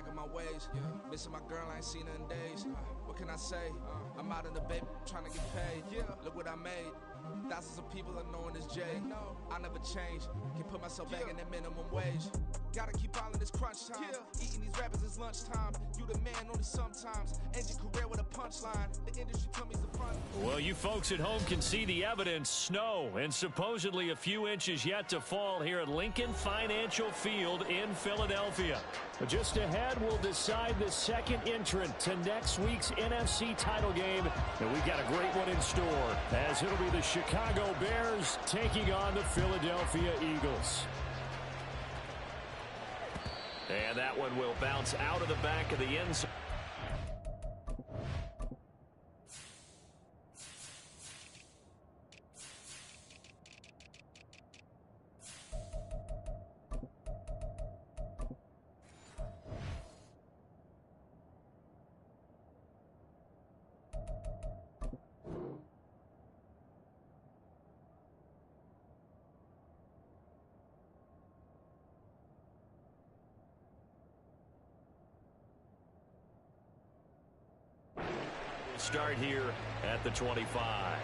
back on my ways. Missing my girl, I ain't seen her in days. What can I say? I'm out in the baby trying to get paid. Look what I made. Thousands of people are knowing this Jay. I never change. Can put myself back in that minimum wage. Gotta keep all in this crunch time. Eating these rappers is lunchtime. You the man only sometimes. End your career with a punchline. The industry told me's the front. Well, you folks at home can see the evidence. Snow and supposedly a few inches yet to fall here at Lincoln Financial Field in Philadelphia. But just ahead, we'll decide the second entrant to next week's NFC title game. And we've got a great one in store, as it'll be the Chicago Bears taking on the Philadelphia Eagles. And that one will bounce out of the back of the end zone. Start here at the 25.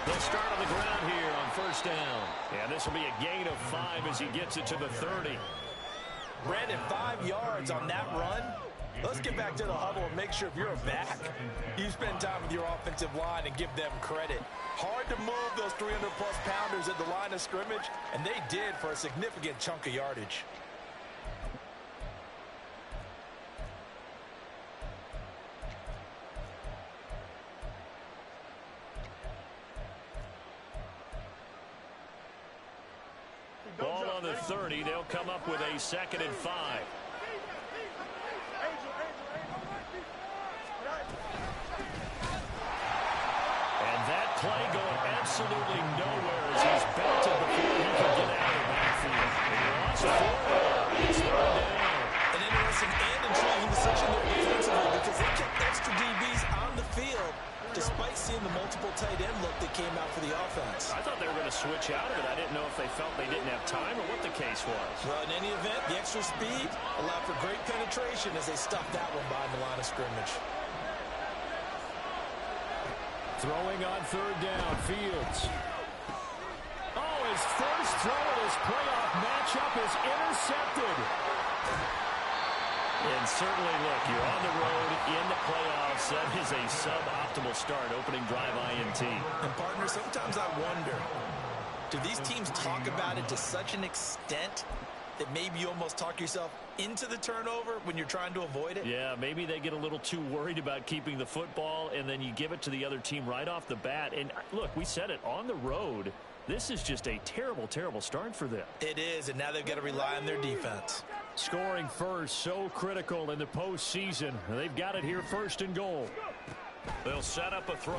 They'll start on the ground here on first down. And this will be a gain of 5 as he gets it to the 30. Brandon, 5 yards on that run. Let's get back to the huddle and make sure if you're a back, you spend time with your offensive line and give them credit. Hard to move those 300-plus pounders at the line of scrimmage, and they did for a significant chunk of yardage. Ball on the 30. They'll come up with a 2nd and 5. And that play going absolutely nowhere as he's belted before he can get out of the backfield. And he lost 4. It's third down. An interesting and intriguing decision there defensively because they kept extra DBs on the field despite seeing the multiple tight end look that came out for the offense. I thought they were going to switch out of it. I didn't know if they felt they didn't have time or what the case was. Well, in any event, the extra speed allowed for great penetration as they stuffed that one behind the line of scrimmage. Throwing on third down, Fields. Oh, his first throw in his playoff matchup is intercepted. And certainly, look, you're on the road in the playoffs. That is a suboptimal start, opening drive INT. And, partner, sometimes I wonder, do these teams talk about it to such an extent that maybe you almost talk yourself into the turnover when you're trying to avoid it? Yeah, maybe they get a little too worried about keeping the football, and then you give it to the other team right off the bat. And, look, we said it, on the road, this is just a terrible, terrible start for them. It is, and now they've got to rely on their defense. Scoring first, so critical in the postseason. They've got it here, 1st and goal. They'll set up a throw.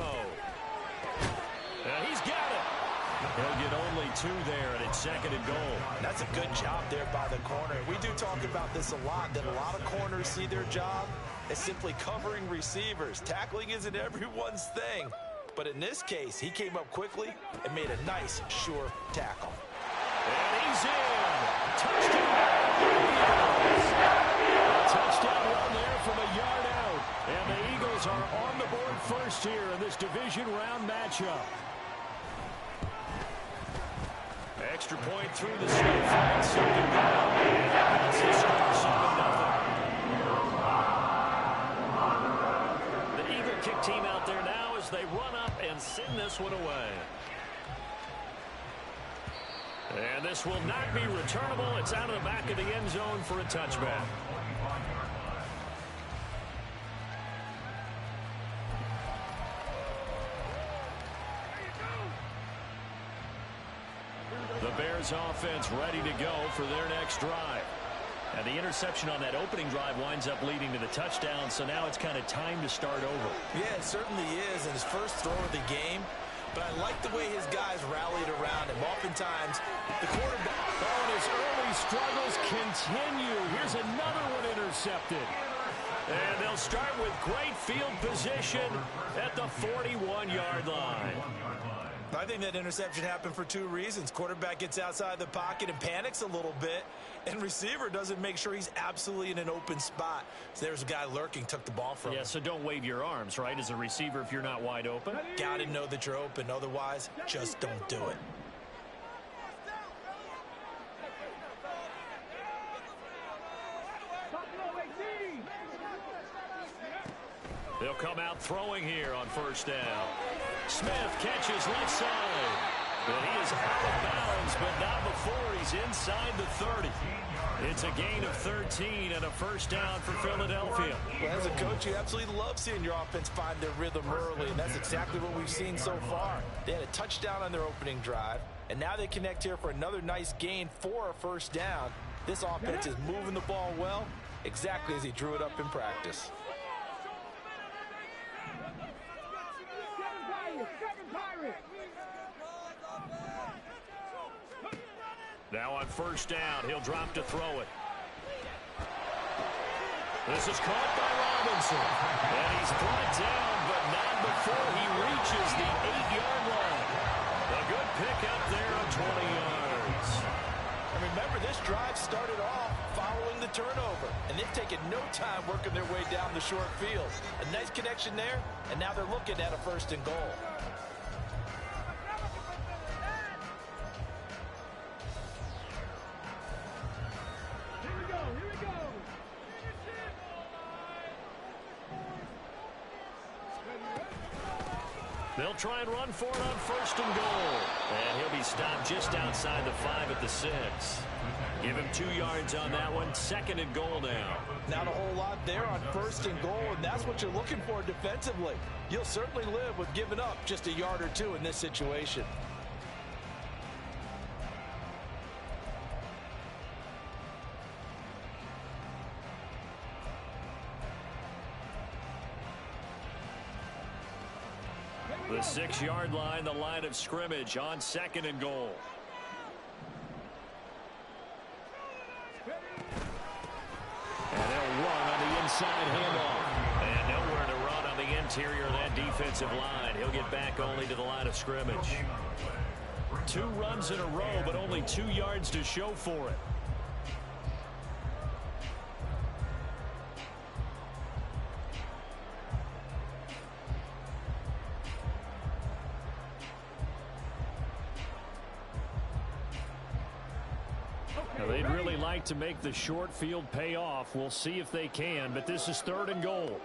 And he's got it. He'll get only 2 there, and it's 2nd and goal. That's a good job there by the corner. We do talk about this a lot, that a lot of corners see their job as simply covering receivers. Tackling isn't everyone's thing. But in this case, he came up quickly and made a nice, sure tackle. And he's in. Touchdown. A touchdown run there from a yard out. And the Eagles are on the board first here in this division round matchup. Extra point through the snow flag. 2nd and goal. That's the score, 7-0. The Eagle kick team out there now as they run up and send this one away. And this will not be returnable. It's out of the back of the end zone for a touchback. Bears offense ready to go for their next drive. And the interception on that opening drive winds up leading to the touchdown, so now it's kind of time to start over. Yeah, it certainly is, and his first throw of the game. But I like the way his guys rallied around him. Oftentimes, the quarterback... Oh, and his early struggles continue. Here's another one intercepted. And they'll start with great field position at the 41-yard line. I think that interception happened for two reasons. Quarterback gets outside the pocket and panics a little bit, and receiver doesn't make sure he's absolutely in an open spot. So there's a guy lurking, took the ball from him. Yeah, so don't wave your arms, right, as a receiver if you're not wide open. Got to know that you're open. Otherwise, just don't do it. They'll come out throwing here on first down. Smith catches left side. But he is out of bounds, but not before he's inside the 30. It's a gain of 13 and a first down for Philadelphia. Well, as a coach, you absolutely love seeing your offense find their rhythm early, and that's exactly what we've seen so far. They had a touchdown on their opening drive, and now they connect here for another nice gain for a first down. This offense is moving the ball well, exactly as he drew it up in practice. Now on first down, he'll drop to throw it. This is caught by Robinson. And he's brought down, but not before he reaches the 8-yard line. A good pickup there of 20 yards. And remember, this drive started off following the turnover. And they've taken no time working their way down the short field. A nice connection there, and now they're looking at a first and goal. They'll try and run for it on first and goal. And he'll be stopped just outside the 5 at the 6. Give him 2 yards on that one. Second and goal now. Not a whole lot there on first and goal, and that's what you're looking for defensively. You'll certainly live with giving up just a yard or two in this situation. The 6-yard line, the line of scrimmage on second and goal. And they'll run on the inside handoff. And nowhere to run on the interior of that defensive line. He'll get back only to the line of scrimmage. 2 runs in a row, but only 2 yards to show for it. Now, they'd really like to make the short field pay off. We'll see if they can, but this is third and goal.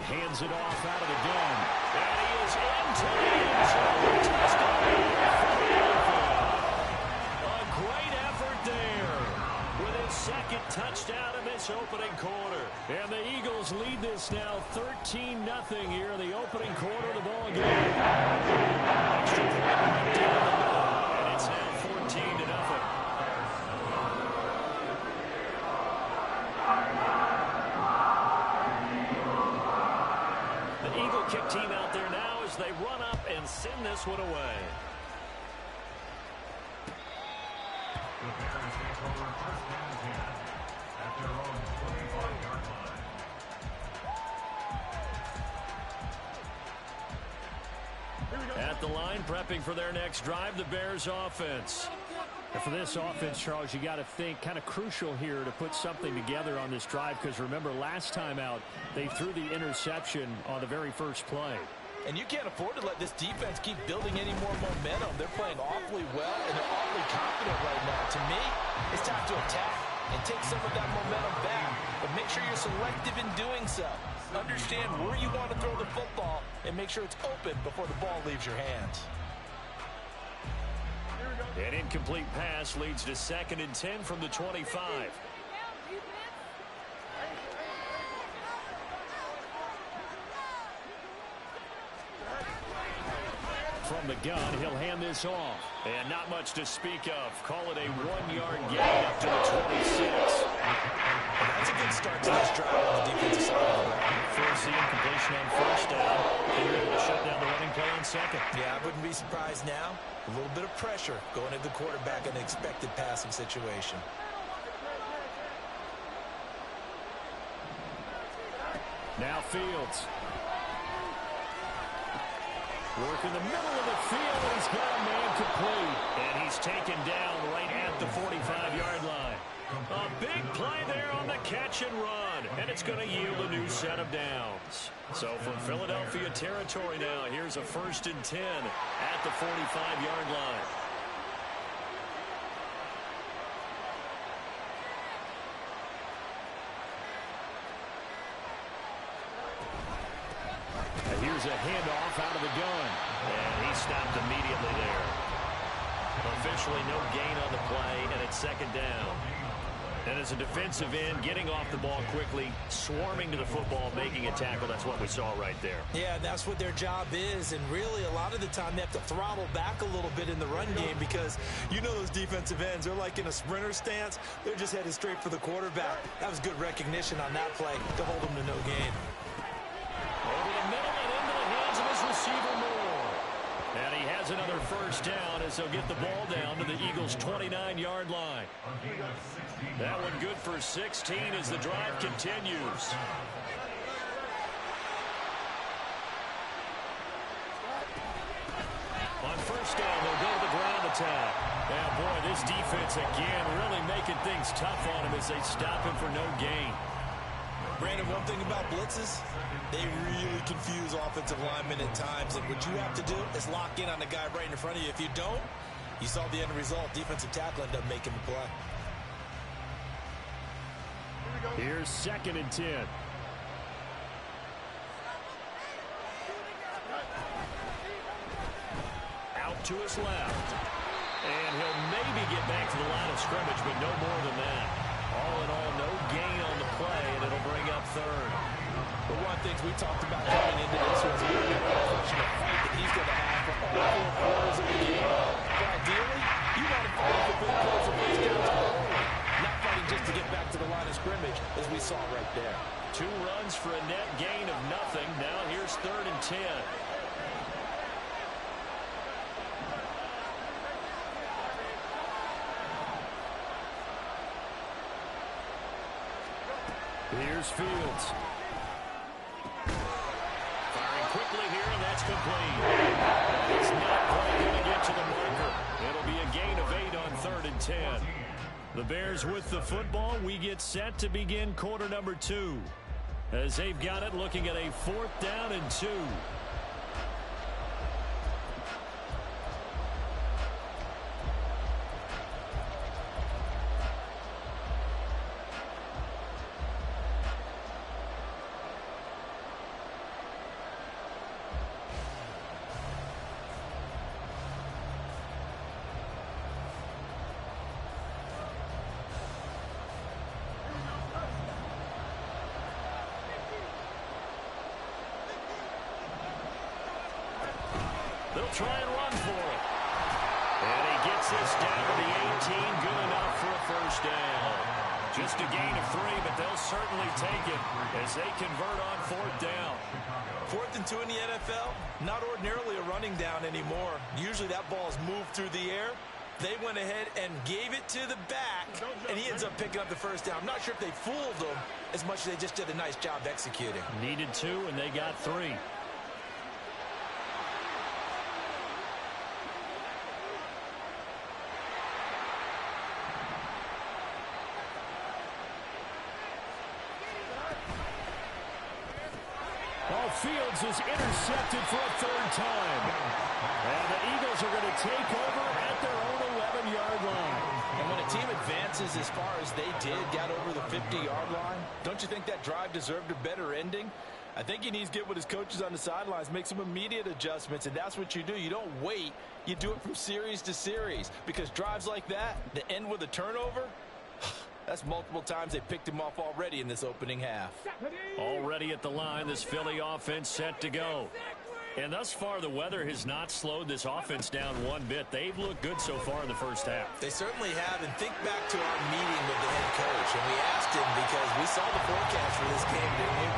Hands it off out of the gun. And he is into the end zone. A great effort there with his second touchdown in this opening quarter. And the Eagles lead this now 13-0 here in the opening quarter of the ball game. Extra point right down the middle. It's now 14-0. The Eagle kick team out there now as they run up and send this one away. The Bears take over first and 10 at their own 25-yard line. At the line, prepping for their next drive, the Bears offense. And for this offense, Charles, you got to think kind of crucial here to put something together on this drive, because remember, last time out, they threw the interception on the very first play. And you can't afford to let this defense keep building any more momentum. They're playing awfully well, and they're awfully confident right now. To me, it's time to attack and take some of that momentum back. But make sure you're selective in doing so. Understand where you want to throw the football and make sure it's open before the ball leaves your hands. An incomplete pass leads to 2nd and 10 from the 25. from the gun. He'll hand this off. And not much to speak of. Call it a 1-yard gain up to the 26. And that's a good start to this drive on the defensive side of the ball. Force the incompletion on first down. And you're able to shut down the running play on second. Yeah, I wouldn't be surprised now. A little bit of pressure going at the quarterback in an expected passing situation. Now Fields. Work in the middle of the field, and he's got a man complete. And he's taken down right at the 45-yard line. A big play there on the catch and run. And it's going to yield a new set of downs. So from Philadelphia territory now, here's a 1st and 10 at the 45-yard line. Here's a handoff out of the gun. And he stopped immediately there. Officially no gain on the play, and it's 2nd down. And as a defensive end, getting off the ball quickly, swarming to the football, making a tackle, that's what we saw right there. Yeah, that's what their job is, and really a lot of the time they have to throttle back a little bit in the run game because you know those defensive ends, they're like in a sprinter stance. They're just headed straight for the quarterback. That was good recognition on that play to hold them to no gain. Over the middle and into the hands of his receiver Moore. And he has another 1st down as he'll get the ball down to the Eagles' 29-yard line. That one good for 16 as the drive continues. On 1st down, they'll go to the ground attack. Now, boy, this defense again really making things tough on him as they stop him for no gain. Brandon, one thing about blitzes, they really confuse offensive linemen at times, and what you have to do is lock in on the guy right in front of you. If you don't, you saw the end result. Defensive tackle ended up making the play. Here's 2nd and 10. Out to his left. And he'll maybe get back to the line of scrimmage, but no more than that. All in all, no gain on the play, and it'll bring up 3rd. But one of the things we talked about coming into this was a unfortunate fight that he's going to have for all 4 quarters of the game. But ideally, you want to fight for big plays and first downs early, not fighting just to get back to the line of scrimmage, as we saw right there. 2 runs for a net gain of nothing. Now here's 3rd and 10. Here's Fields. Firing quickly here, and that's complete. It's not quite going to get to the marker. It'll be a gain of 8 on 3rd and 10. The Bears with the football. We get set to begin quarter number 2. As they've got it, looking at a 4th down and 2. They'll try and run for it. And he gets this down to the 18. Good enough for a 1st down. Just a gain of 3, but they'll certainly take it as they convert on 4th down. 4th and 2 in the NFL, not ordinarily a running down anymore. Usually that ball is moved through the air. They went ahead and gave it to the back, and he ends up picking up the 1st down. I'm not sure if they fooled him as much as they just did a nice job executing. Needed 2, and they got 3. Fields is intercepted for a 3rd time. And the Eagles are going to take over at their own 11-yard line. And when a team advances as far as they did, got over the 50-yard line, don't you think that drive deserved a better ending? I think he needs to get with his coaches on the sidelines, make some immediate adjustments, and that's what you do. You don't wait. You do it from series to series, because drives like that, that end with a turnover, that's multiple times they picked him off already in this opening half. Already at the line, this Philly offense set to go. And thus far, the weather has not slowed this offense down one bit. They've looked good so far in the first half. They certainly have. And think back to our meeting with the head coach. And we asked him, because we saw the forecast for this game, didn't we?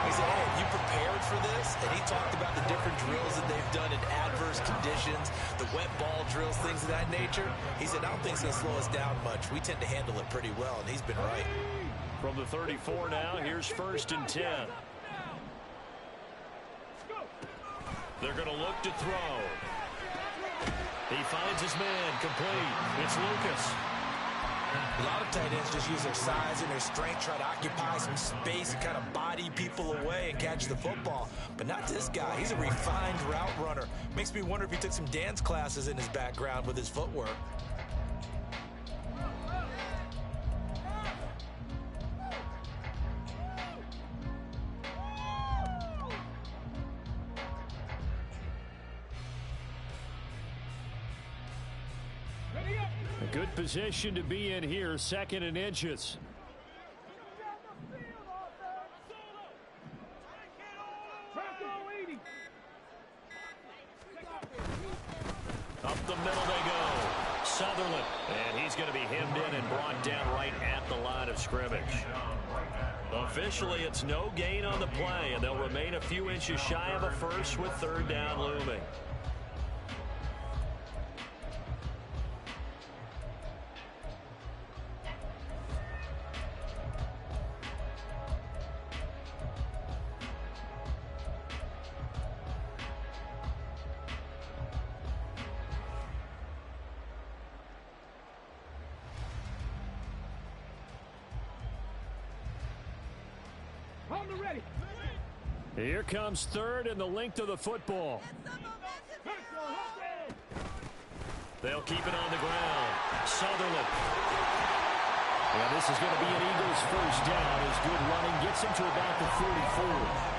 He said, hey, have you prepared for this? And he talked about the different drills that they've done in adverse conditions, the wet ball drills, things of that nature. He said, I don't think it's going to slow us down much. We tend to handle it pretty well, and he's been right. From the 34 now, here's 1st and 10. They're going to look to throw. He finds his man complete. It's Lucas. A lot of tight ends just use their size and their strength, try to occupy some space and kind of body people away and catch the football. But not this guy. He's a refined route runner. Makes me wonder if he took some dance classes in his background with his footwork. A good position to be in here, 2nd and inches. Up the middle they go. Sutherland. And he's going to be hemmed in and brought down right at the line of scrimmage. Officially, it's no gain on the play, and they'll remain a few inches shy of a first with 3rd down looming. Here comes 3rd and the length of the football. They'll keep it on the ground. Sutherland. And this is going to be an Eagles 1st down. His good running gets him to about the 44.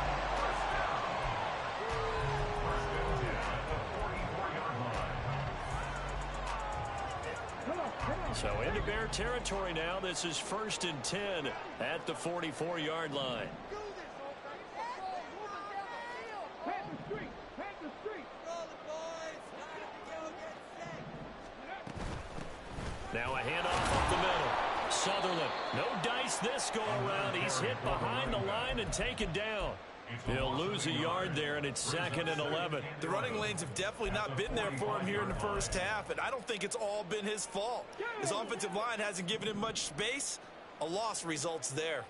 So into Bear territory now. This is 1st and 10 at the 44-yard line. Now a handoff up the middle. Sutherland, no dice this go around. He's hit behind the line and taken down. He'll lose a yard there, and it's 2nd and 11. The running lanes have definitely not been there for him here in the first half, and I don't think it's all been his fault. His offensive line hasn't given him much space. A loss results there.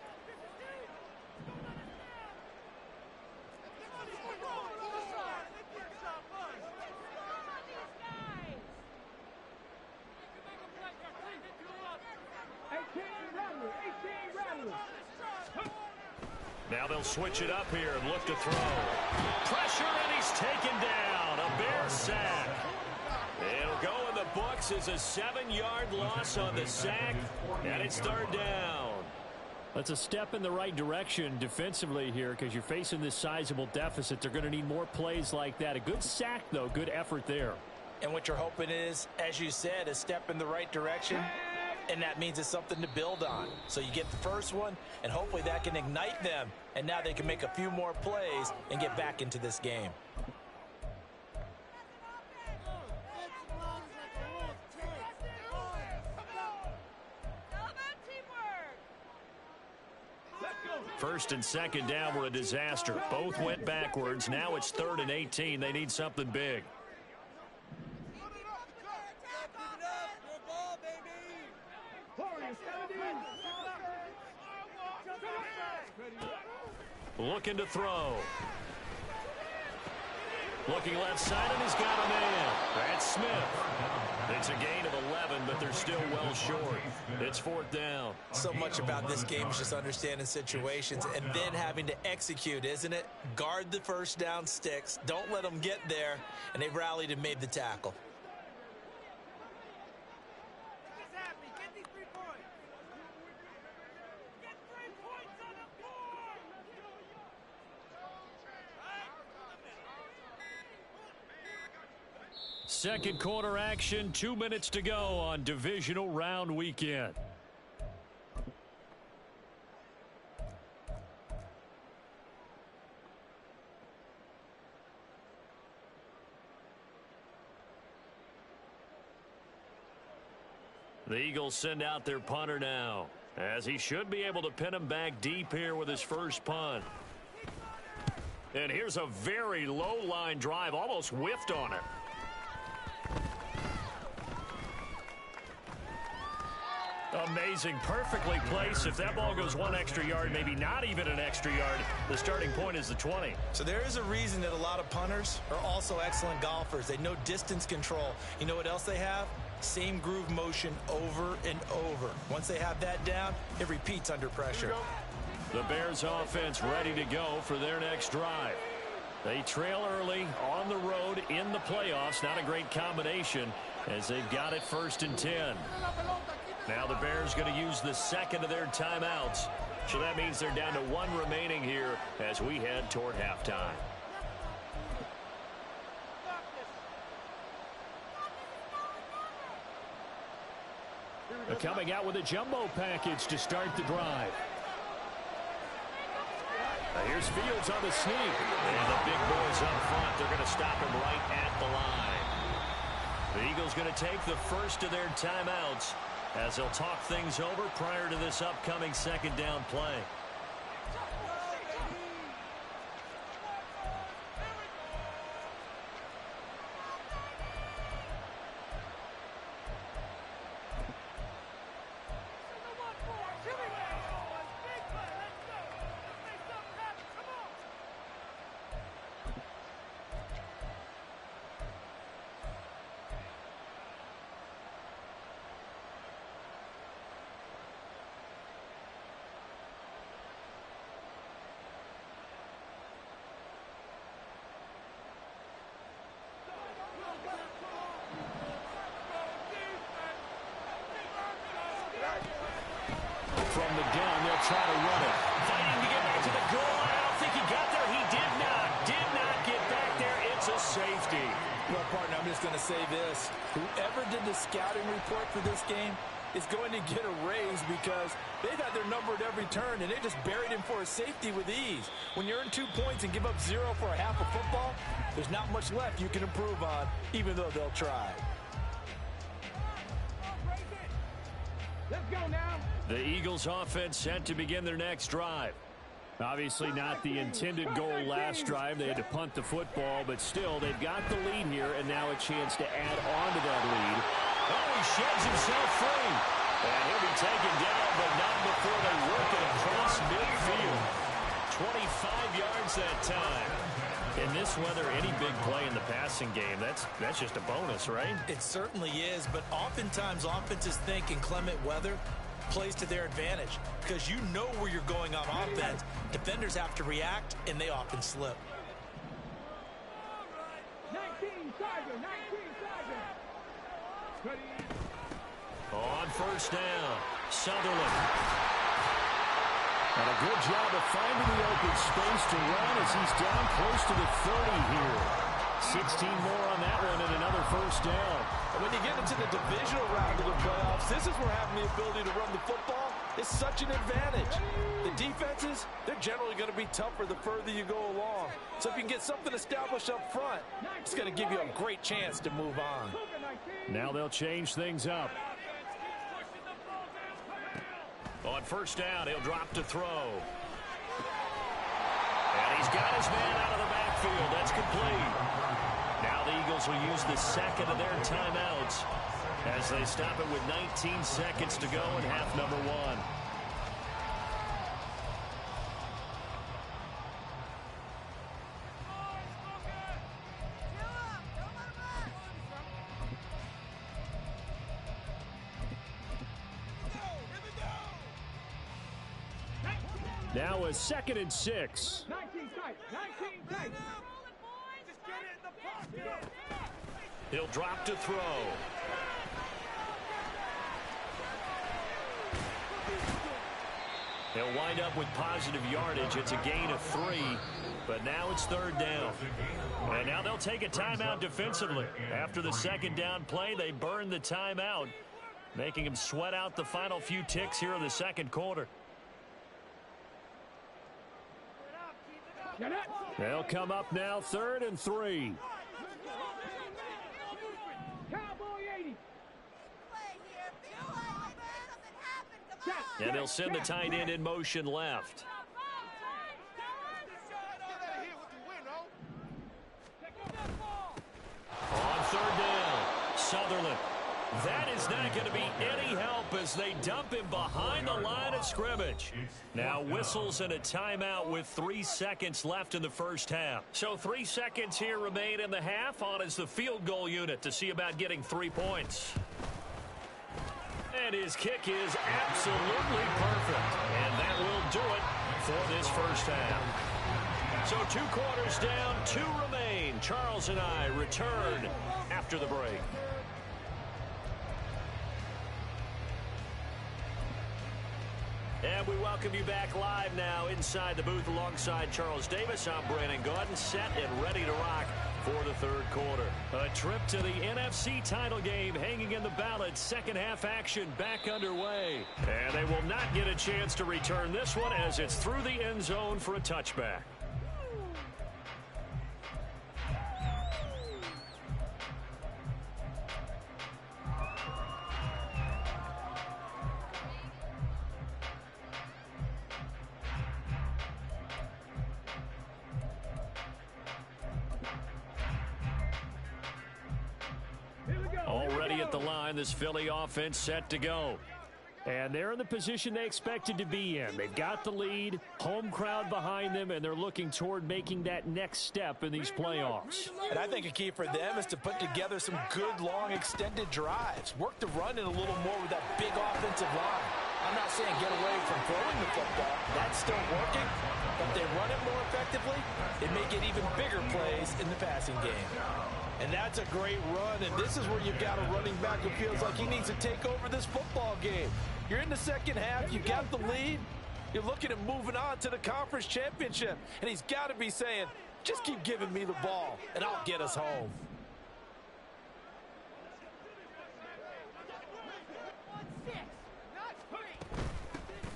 Now they'll switch it up here and look to throw. Pressure, and he's taken down. A Bear sack. It'll go in the books as a 7-yard loss on the sack, and it's 3rd down. That's a step in the right direction defensively here, because you're facing this sizable deficit. They're going to need more plays like that. A good sack, though. Good effort there. And what you're hoping is, as you said, a step in the right direction. And that means it's something to build on. So you get the first one, and hopefully that can ignite them. And now they can make a few more plays and get back into this game. First and 2nd down were a disaster. Both went backwards. Now it's 3rd and 18. They need something big. Looking to throw. Looking left side, and he's got a man. That's Smith. It's a gain of 11, but they're still well short. It's 4th down. So much about this game is just understanding situations and then having to execute, isn't it? Guard the first down sticks. Don't let them get there. And they rallied and made the tackle. Second quarter action, 2 minutes to go on divisional round weekend. The Eagles send out their punter now, as he should be able to pin him back deep here with his first punt. And here's a very low line drive, almost whiffed on it. Amazing, perfectly placed. If that ball goes one extra yard, maybe not even an extra yard, the starting point is the 20. So there is a reason that a lot of punters are also excellent golfers. They know distance control. You know what else they have? Same groove motion over and over. Once they have that down, it repeats under pressure. The Bears offense ready to go for their next drive. They trail early on the road in the playoffs. Not a great combination as they've got it 1st and 10. Now the Bears going to use the second of their timeouts. So that means they're down to 1 remaining here as we head toward halftime. They're coming out with a jumbo package to start the drive. Here's Fields on the sneak. And the big boys up front, they're going to stop him right at the line. The Eagles going to take the first of their timeouts as they'll talk things over prior to this upcoming 2nd down play. From the gun, they'll try to run it. Fighting to get back to the goal line. I don't think he got there. He did not get back there. It's a safety. Well, partner, I'm just going to say this. Whoever did the scouting report for this game is going to get a raise because they've had their number at every turn, and they just buried him for a safety with ease. When you earn 2 points and give up 0 for a half of football, there's not much left you can improve on, even though they'll try. Let's go now. The Eagles offense set to begin their next drive. Obviously not the intended goal last drive. They had to punt the football, but still they've got the lead here and now a chance to add on to that lead. Oh, he sheds himself free. And he'll be taken down, but not before they work it across midfield. 25 yards that time. In this weather, any big play in the passing game, that's just a bonus, right? It certainly is, but oftentimes offenses think inclement weather plays to their advantage because you know where you're going on offense. Defenders have to react, and they often slip. 19 Tiger, 19 Tiger. On 1st down, Sutherland. And a good job of finding the open space to run as he's down close to the 30 here. 16 more on that one and another 1st down. And when you get into the divisional round of the playoffs, this is where having the ability to run the football is such an advantage. The defenses, they're generally going to be tougher the further you go along. So if you can get something established up front, it's going to give you a great chance to move on. Now they'll change things up. On 1st down, he'll drop to throw. And he's got his man out of the backfield. That's complete. Now the Eagles will use the second of their timeouts as they stop it with 19 seconds to go in half number 1. Now a 2nd and 6. 19 tight, 19 tight. He'll drop to throw. He'll wind up with positive yardage. It's a gain of 3, but now it's 3rd down. And now they'll take a timeout defensively. After the 2nd down play, they burn the timeout, making him sweat out the final few ticks here in the 2nd quarter. They'll come up now 3rd and 3. Cowboy 80. And they'll send the tight end in motion left. On third down, Sutherland. That is not going to be any help as they dump him behind the line of scrimmage. Now whistles and a timeout with 3 seconds left in the first half. So 3 seconds here remain in the half. On is the field goal unit to see about getting 3 points. And his kick is absolutely perfect. And that will do it for this first half. So 2 quarters down, 2 remain. Charles and I return after the break. And we welcome you back live now inside the booth alongside Charles Davis. I'm Brandon Gaudin, set and ready to rock for the third quarter. A trip to the NFC title game hanging in the balance. Second half action back underway. And they will not get a chance to return this one as it's through the end zone for a touchback. Already at the line, this Philly offense set to go. And they're in the position they expected to be in. They've got the lead, home crowd behind them, and they're looking toward making that next step in these playoffs. And I think a key for them is to put together some good, long, extended drives. Work the run in a little more with that big offensive line. I'm not saying get away from throwing the football. That's still working. But they run it more effectively, they make it even bigger plays in the passing game. And that's a great run, and this is where you've got a running back who feels like he needs to take over this football game. You're in the second half, you got the lead, you're looking at moving on to the conference championship, and he's got to be saying, just keep giving me the ball, and I'll get us home.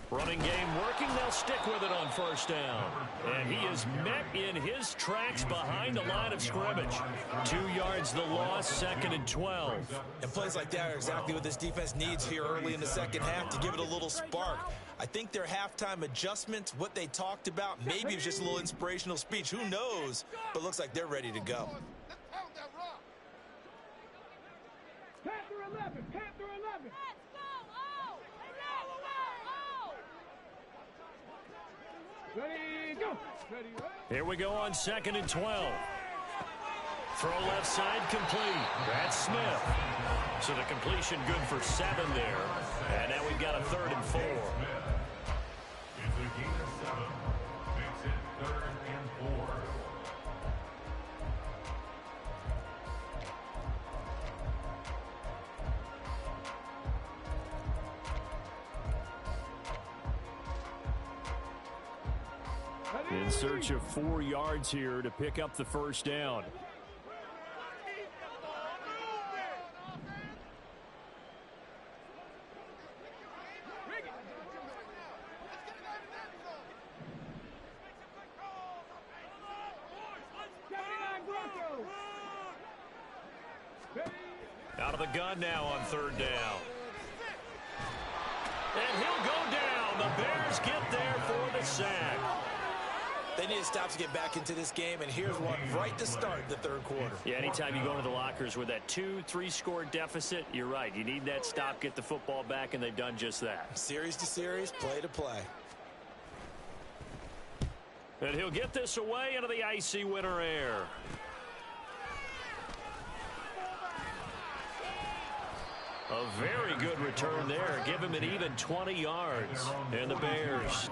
Running game working. They'll stick with it on first down. And he is met in his tracks behind the line of scrimmage. 2 yards the loss, 2nd and 12. And plays like that are exactly what this defense needs here early in the second half to give it a little spark. I think their halftime adjustments, what they talked about, maybe it was just a little inspirational speech. Who knows? But it looks like they're ready to go. Panther 11, Panther 11. Ready, go. Ready, go. Here we go on 2nd and 12. Throw left side complete. That's Smith. So the completion good for 7 there. And now we've got a 3rd and 4. It's a gain of 7. Makes it 3rd and 4. In search of 4 yards here to pick up the first down. Out of the gun now on 3rd down. And he'll go down. The Bears get there for the sack. They need to stop to get back into this game, and here's one right to start the third quarter. Yeah, anytime you go into the lockers with that 2-3 score deficit, you're right. You need that stop, get the football back, and they've done just that. Series to series, play to play. And he'll get this away into the icy winter air. A very good return there. Give him an even 20 yards. And the Bears...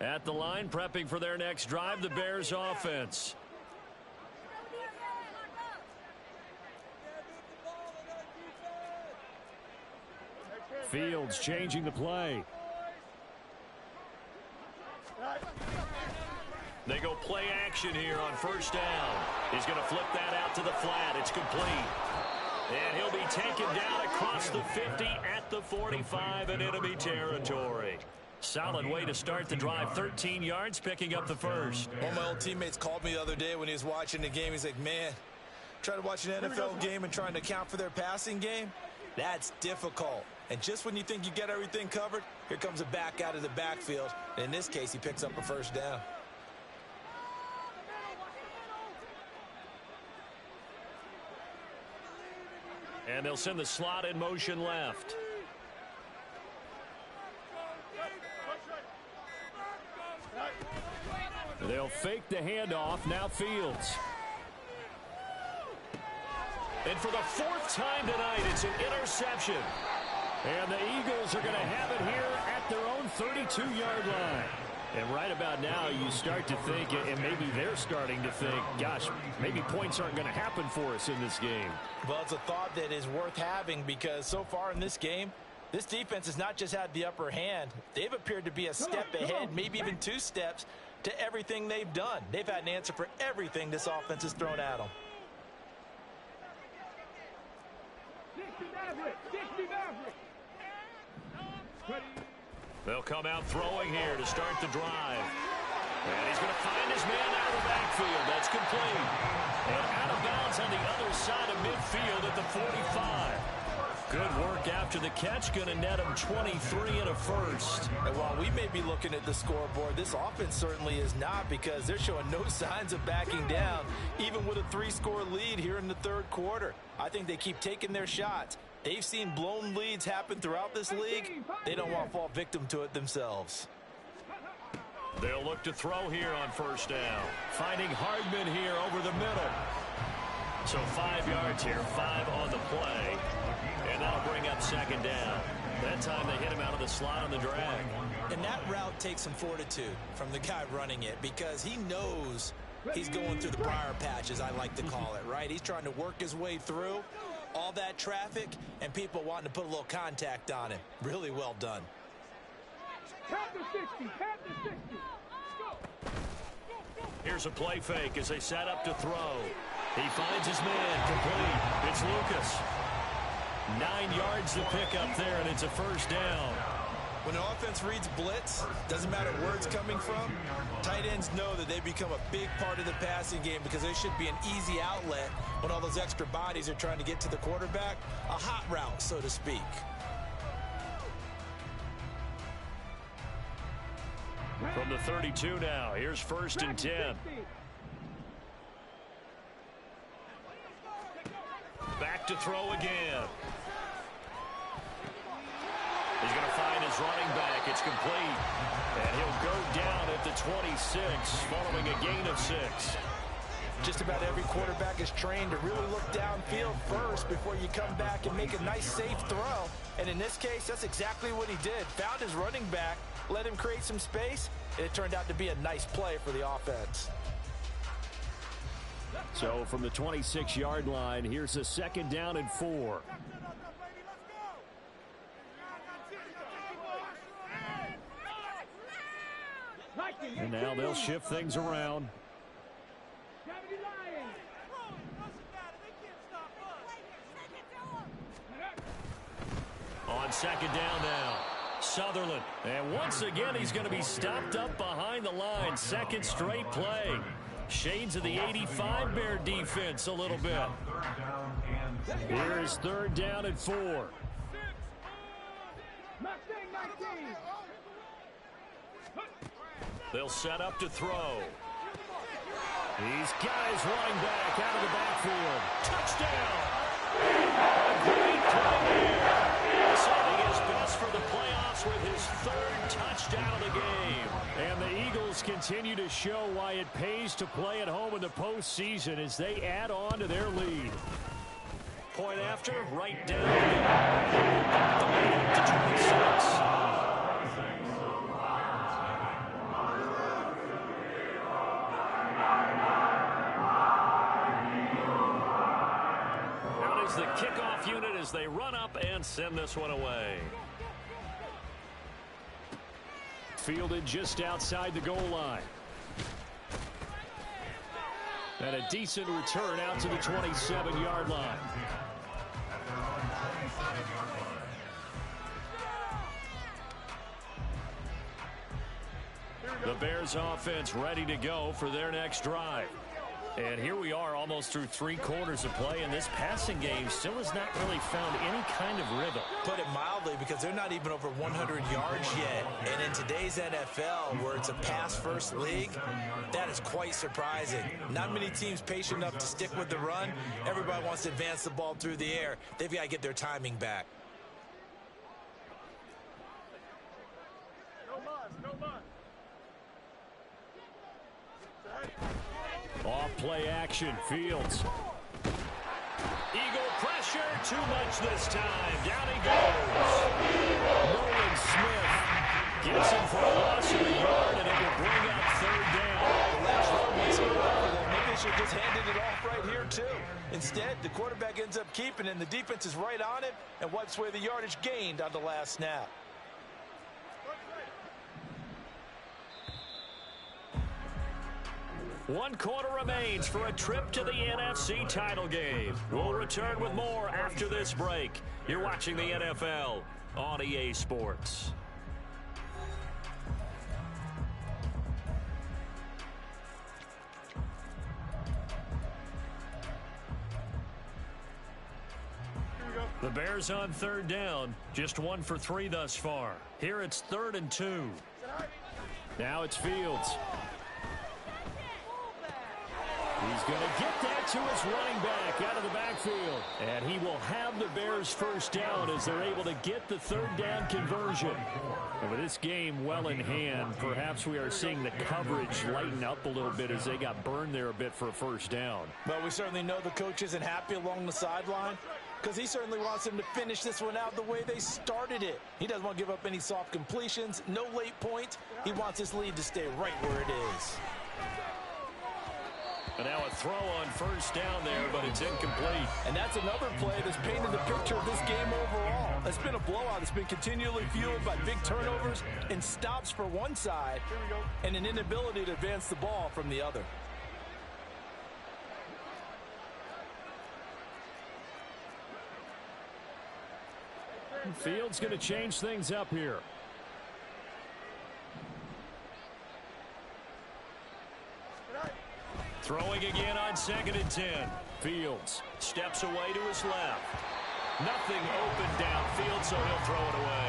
At the line, prepping for their next drive, the Bears offense. Fields changing the play. They go play action here on first down. He's going to flip that out to the flat. It's complete. And he'll be taken down across the 50 at the 45 in enemy territory. Solid way to start the drive. 13 yards, picking up the first. One of my old teammates called me the other day when he was watching the game. He's like, man, trying to watch an NFL game and trying to account for their passing game, that's difficult. And just when you think you get everything covered, here comes a back out of the backfield. And in this case, he picks up a first down. And they'll send the slot in motion left. They'll fake the handoff. Now Fields. And for the fourth time tonight, it's an interception. And the Eagles are going to have it here at their own 32-yard line. And right about now, you start to think, and maybe they're starting to think, gosh, maybe points aren't going to happen for us in this game. Well, it's a thought that is worth having because so far in this game, this defense has not just had the upper hand. They've appeared to be a step ahead, maybe even 2 steps to everything they've done. They've had an answer for everything this offense has thrown at them. They'll come out throwing here to start the drive. And he's going to find his man out of the backfield. That's complete. And out of bounds on the other side of midfield at the 45. Good work after the catch. Going to net him 23 and a first. And while we may be looking at the scoreboard, this offense certainly is not because they're showing no signs of backing down, even with a 3-score lead here in the third quarter. I think they keep taking their shots. They've seen blown leads happen throughout this league. They don't want to fall victim to it themselves. They'll look to throw here on first down. Finding Hardman here over the middle. So 5 yards here, 5 on the play. And that'll bring up second down. That time they hit him out of the slot on the drag. And that route takes some fortitude from the guy running it because he knows he's going through the briar patch, as I like to call it, right? He's trying to work his way through all that traffic and people wanting to put a little contact on him. Really well done. Here's a play fake as they set up to throw. He finds his man, complete. It's Lucas. 9 yards to pick up there, and it's a first down. When an offense reads blitz, doesn't matter where it's coming from, tight ends know that they become a big part of the passing game because they should be an easy outlet when all those extra bodies are trying to get to the quarterback. A hot route, so to speak. From the 32 now, here's first and 10. Back to throw again. He's going to find his running back. It's complete. And he'll go down at the 26 following a gain of 6. Just about every quarterback is trained to really look downfield first before you come back and make a nice, safe throw. And in this case, that's exactly what he did. Found his running back, let him create some space, and it turned out to be a nice play for the offense. So from the 26-yard line, here's a second down and 4. And now they'll shift things around. On second down now, Sutherland. And once again, he's going to be stopped up behind the line. Second straight play. Shades of the 85 Bear defense a little bit. Here's third down and 4. They'll set up to throw. He's got his running back out of the backfield. Touchdown! A great play here. Setting his best for the playoffs with his third touchdown of the game. And the Eagles continue to show why it pays to play at home in the postseason as they add on to their lead. Point after, right down the lead to 26. kickoff unit as they run up and send this one away. Fielded just outside the goal line. And a decent return out to the 27-yard line. The Bears offense ready to go for their next drive. And here we are almost through 3 quarters of play, and this passing game still has not really found any kind of rhythm. Put it mildly, because they're not even over 100 yards yet. And in today's NFL, where it's a pass-first league, that is quite surprising. Not many teams patient enough to stick with the run. Everybody wants to advance the ball through the air. They've got to get their timing back. Off play action, Fields. Eagle pressure, too much this time. Down he goes. Nolan Smith gets him for a loss of a yard, and it will bring up 3rd down. The last run was over. Maybe they should have just handed it off right here, too. Instead, the quarterback ends up keeping it, and the defense is right on it and wipes away the yardage gained on the last snap. One quarter remains for a trip to the NFC title game. We'll return with more after this break. You're watching the NFL on EA Sports. The Bears on 3rd down, just 1 for 3 thus far. Here it's 3rd and 2. Now it's Fields. He's going to get that to his running back out of the backfield. And he will have the Bears 1st down as they're able to get the 3rd down conversion. And with this game well in hand, perhaps we are seeing the coverage lighten up a little bit as they got burned there a bit for a 1st down. Well, we certainly know the coach isn't happy along the sideline, because he certainly wants them to finish this one out the way they started it. He doesn't want to give up any soft completions, no late points. He wants his lead to stay right where it is. And now a throw on 1st down there, but it's incomplete. And that's another play that's painted the picture of this game overall. It's been a blowout. It's been continually fueled by big turnovers and stops for one side and an inability to advance the ball from the other. Fields going to change things up here. Throwing again on 2nd and 10. Fields steps away to his left. Nothing open downfield, so he'll throw it away.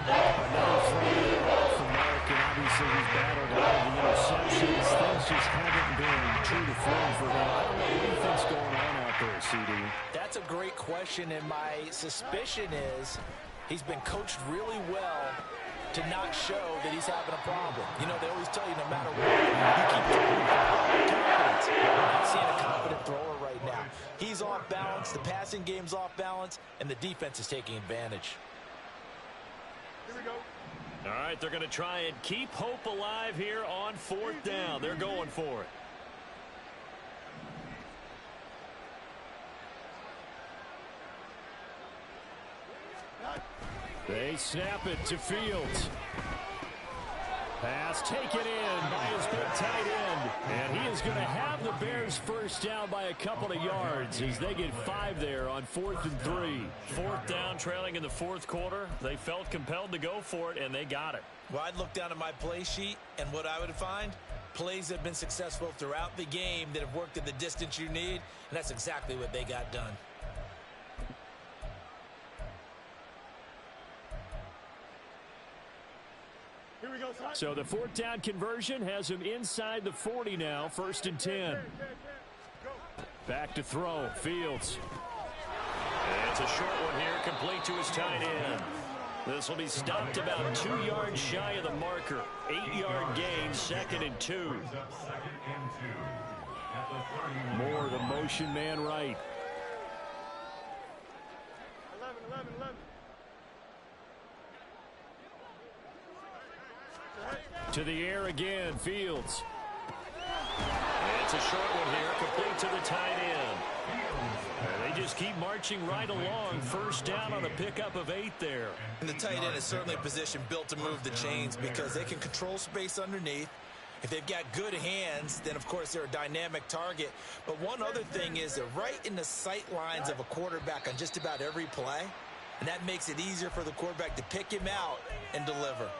Another throw from Mark, and obviously he's battled a lot of the interceptions. Things just haven't been true to form for him. I don't know what he thinks going on out there, CD. That's a great question, and my suspicion is he's been coached really well to not show that he's having a problem. You know, they always tell you no matter what, you keep throwing confidence. I'm not seeing a confident thrower right now. He's off balance, the passing game's off balance, and the defense is taking advantage. Here we go. All right, they're going to try and keep hope alive here on 4th down. They're going for it. They snap it to Fields. Pass taken in by his big tight end. And he is going to have the Bears 1st down by a couple of yards as they get 5 there on 4th and 3. 4th down, trailing in the 4th quarter. They felt compelled to go for it, and they got it. Well, I'd look down at my play sheet, and what I would find, plays that have been successful throughout the game that have worked at the distance you need, and that's exactly what they got done. Here we go, son. So the 4th down conversion has him inside the 40 now, 1st and 10. Back to throw, Fields. And it's a short one here, complete to his tight end. This will be stopped about 2 yards shy of the marker. 8-yard gain, 2nd and 2. More the motion man right. 11. To the air again, Fields. And it's a short one here, complete to the tight end. And they just keep marching right along. First down on a pickup of 8 there. And the tight end is certainly a position built to move the chains because they can control space underneath. If they've got good hands, then, of course, they're a dynamic target. But one other thing is they're right in the sight lines of a quarterback on just about every play, and that makes it easier for the quarterback to pick him out and deliver.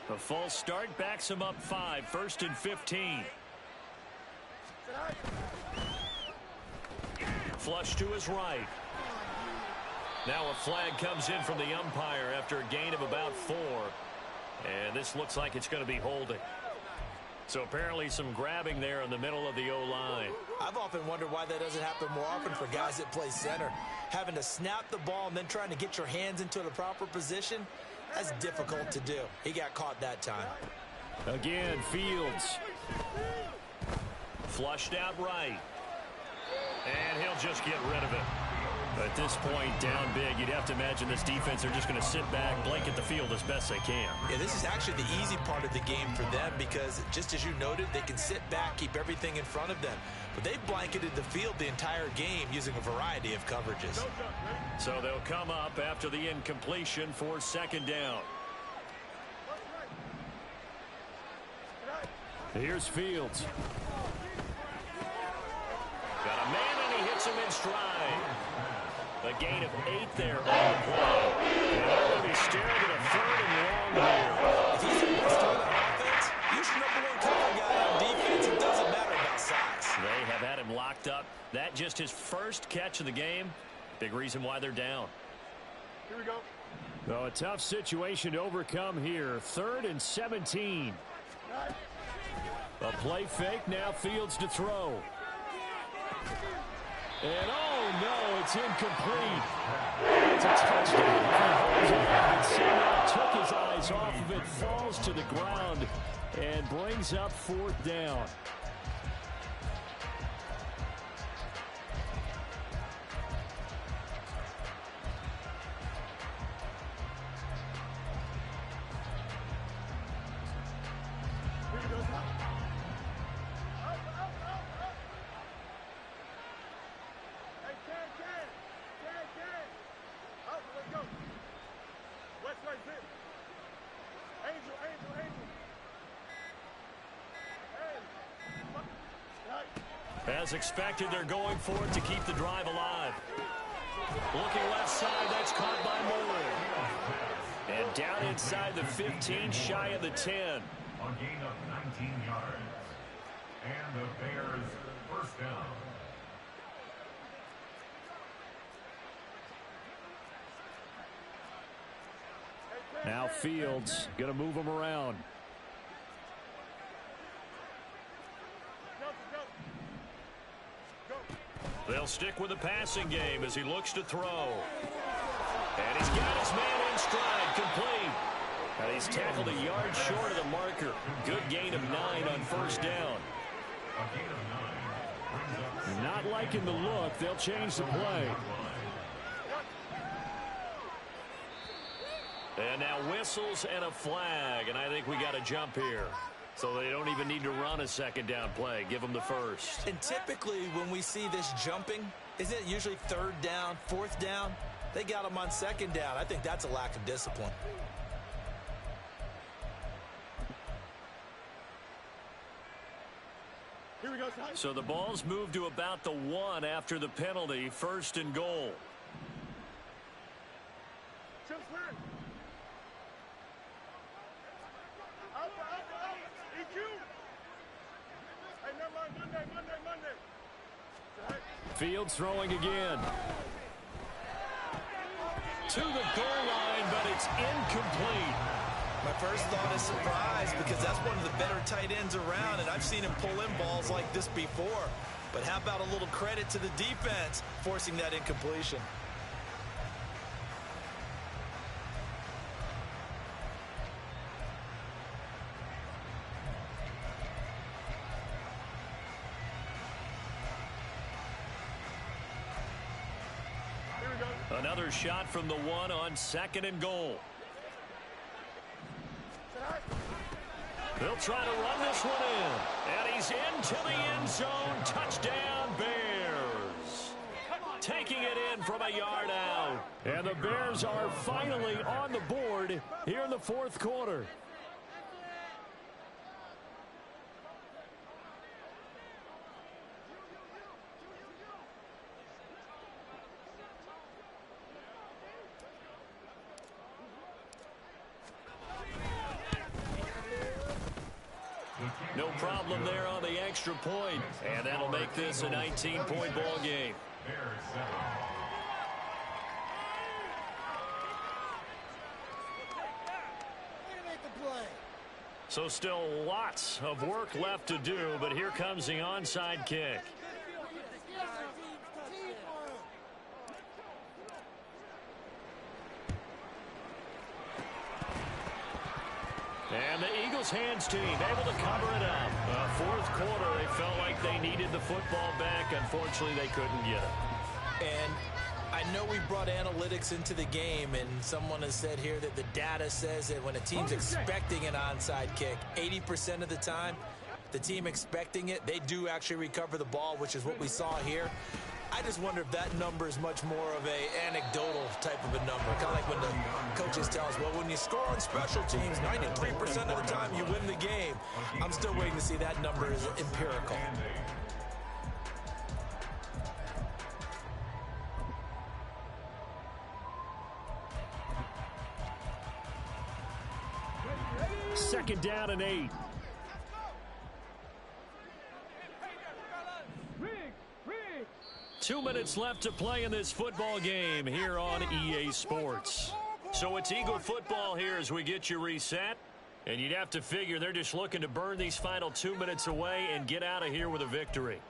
A false start backs him up 5, 1st and 15. Flush to his right. Now a flag comes in from the umpire after a gain of about 4. And this looks like it's going to be holding. So apparently some grabbing there in the middle of the O-line. I've often wondered why that doesn't happen more often for guys that play center. Having to snap the ball and then trying to get your hands into the proper position, that's difficult to do. He got caught that time. Again, Fields. Flushed out right. And he'll just get rid of it. At this point, down big, you'd have to imagine this defense are just going to sit back, blanket the field as best they can. Yeah, this is actually the easy part of the game for them because, just as you noted, they can sit back, keep everything in front of them. But they've blanketed the field the entire game using a variety of coverages. So they'll come up after the incompletion for 2nd down. Here's Fields. Got a man, and he hits him in stride. A gain of 8 there on the play. And they're going to be staring at a 3rd and long here. If he's the best on offense, use your #1 cover guy on defense. It doesn't matter about size. They have had him locked up. That just his first catch of the game. Big reason why they're down. Here we go. So a tough situation to overcome here. 3rd and 17. A play fake. Now Fields to throw. And oh no, it's incomplete. It's a touchdown if he holds it up. And somehow took his eyes off of it, falls to the ground, and brings up 4th down. As expected, they're going for it to keep the drive alive. Looking left side, that's caught by Moore. And down inside the 15, shy of the 10. A gain of 19 yards. And the Bears 1st down. Now Fields going to move him around. They'll stick with the passing game as he looks to throw. And he's got his man in stride, complete. And he's tackled a yard short of the marker. Good gain of 9 on 1st down. Not liking the look. They'll change the play. And now whistles and a flag. And I think we got a jump here. So they don't even need to run a 2nd down play. Give them the 1st. And typically when we see this jumping, isn't it usually 3rd down, 4th down? They got them on 2nd down. I think that's a lack of discipline. Here we go, so the ball's moved to about the 1 after the penalty. 1st and goal. Fields throwing again. To the goal line, but it's incomplete. My first thought is surprise because that's one of the better tight ends around, and I've seen him pull in balls like this before. But how about a little credit to the defense forcing that incompletion? Another shot from the 1 on 2nd and goal. They'll try to run this one in. And he's into the end zone. Touchdown, Bears. Taking it in from a yard out. And the Bears are finally on the board here in the fourth quarter. No problem there on the extra point. And that'll make this a 19-point ball game. So still lots of work left to do, but here comes the onside kick. And the Eagles hands team able to cover it up. Fourth quarter, they felt like they needed the football back. Unfortunately, they couldn't get it. And I know we brought analytics into the game, and someone has said here that the data says that when a team's expecting an onside kick, 80% of the time, the team expecting it, they do actually recover the ball, which is what we saw here. I just wonder if that number is much more of a anecdotal type of a number. Kind of like when the coaches tell us, well, when you score on special teams, 93% of the time you win the game. I'm still waiting to see that number is empirical. Second down and 8. 2 minutes left to play in this football game here on EA Sports. So it's Eagle football here as we get you reset. And you'd have to figure they're just looking to burn these final 2 minutes away and get out of here with a victory.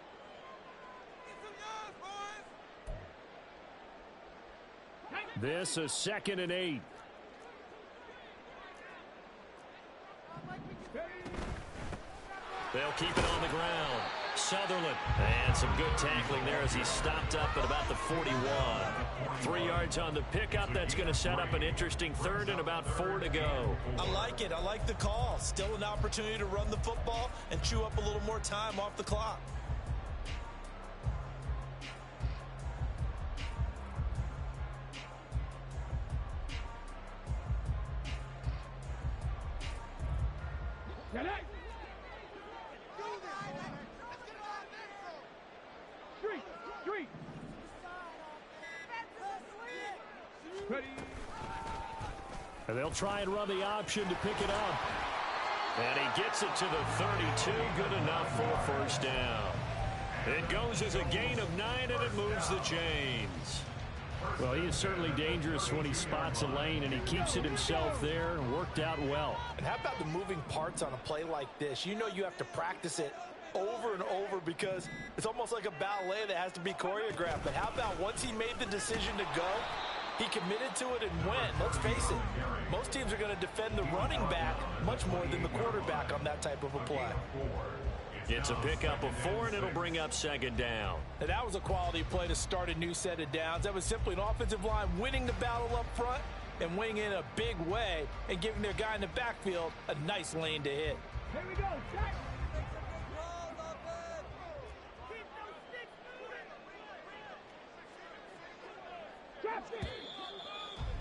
This is second and 8. They'll keep it on the ground. Sutherland. And some good tackling there as he stopped up at about the 41. 3 yards on the pickup. That's going to set up an interesting third and about 4 to go. I like it. I like the call. Still an opportunity to run the football and chew up a little more time off the clock. And they'll try and run the option to pick it up. And he gets it to the 32. Good enough for a first down. It goes as a gain of 9, and it moves the chains. Well, he is certainly dangerous when he spots a lane, and he keeps it himself there and worked out well. And how about the moving parts on a play like this? You know you have to practice it over and over because it's almost like a ballet that has to be choreographed. But how about once he made the decision to go, he committed to it and went. Let's face it, most teams are going to defend the running back much more than the quarterback on that type of a play. It's a pickup of 4, and it'll bring up second down. And that was a quality play to start a new set of downs. That was simply an offensive line winning the battle up front and winning in a big way and giving their guy in the backfield a nice lane to hit. Here we go, Jack. Keep those sticks moving.